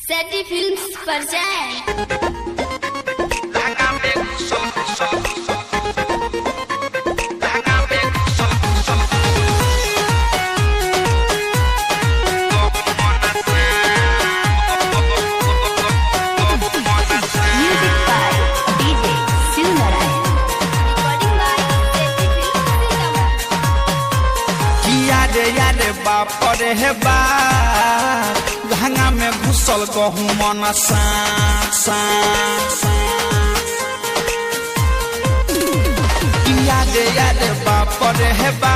सैटी films present बापरे हे बा लहंगा में घुसल गहूं मन सा याद बापरे हे बा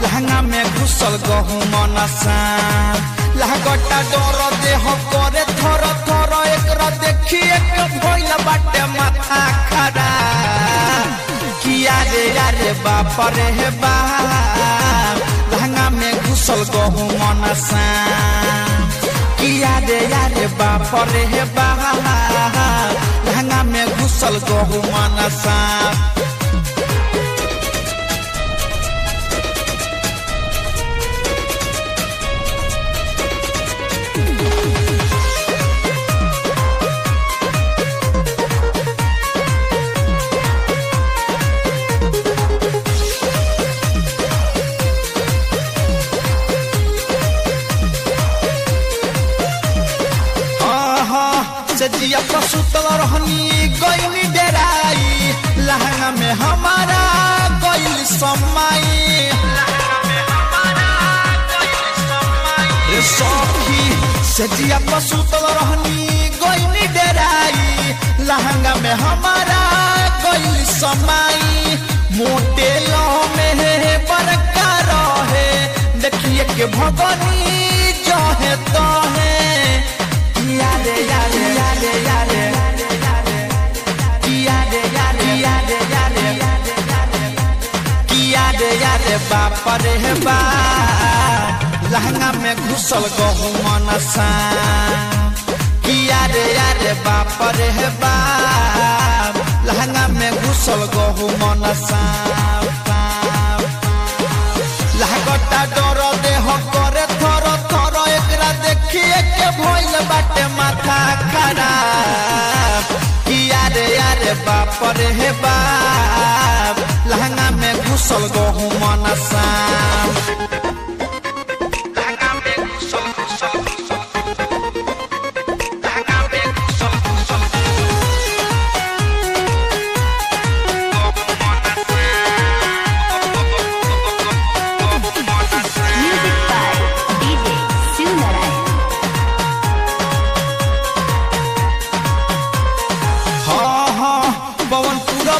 लहंगा में घुसल गहूं मन सा लहगटा डर देह करे थर थर एकरा देखिए के भइल बाटे माथा खरा किया रे बापरे हे बा लहंगा में घुसल गहूं मन सा किया रे बापरे हे बा लहंगा में घुसल गहूं मन सा सजिया पसुतल रहनी गइली डेराई लहंगा में हमारा गइल समाई सखी सजिया पसुतल रहनी गइली डेराई लहंगा में हमारा गइल समाई मोटे लह में बरका रहे देखिए के भगनी जहे तहे बापरे हे बा लहंगा में घुसल गहूं मन सा किया रे बापरे हे बा लहंगा में घुसल गहूं मन सा लहगटा डर देह करे थर थर एकरा देखिए के भइल बाटे माथा खराब किया रे बापरे हे बा लहंगा में घुसल गहूं मन सा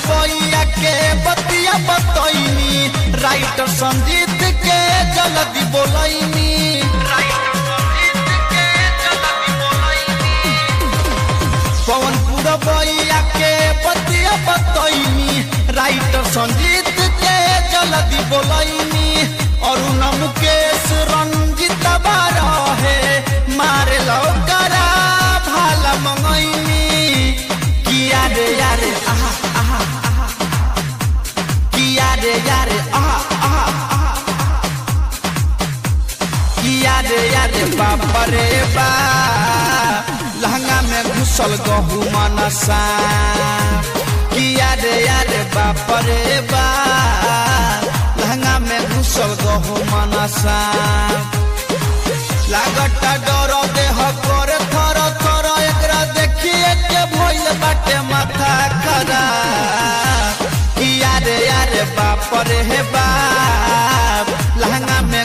बइया के बतिया बतैनी राइटर संजीत के जल्दी बोलैनी पवनपुर बइया के बतिया बतैनी राइटर संजीत के जल्दी बोलैनी अरुण मुकेश रंजित बारा है मारे लौकरा भाला मंगैनी किया रे आहा यारे बापरे बा लहंगा में घुसल गहूं मन सा किया रे बापरे बा लहंगा में घुसल गहूं मन सा लागटा डर देह करे थर थर एकरा देखिए के भइल बाटे माथा खरा किया रे बापरे हे बा लहंगा में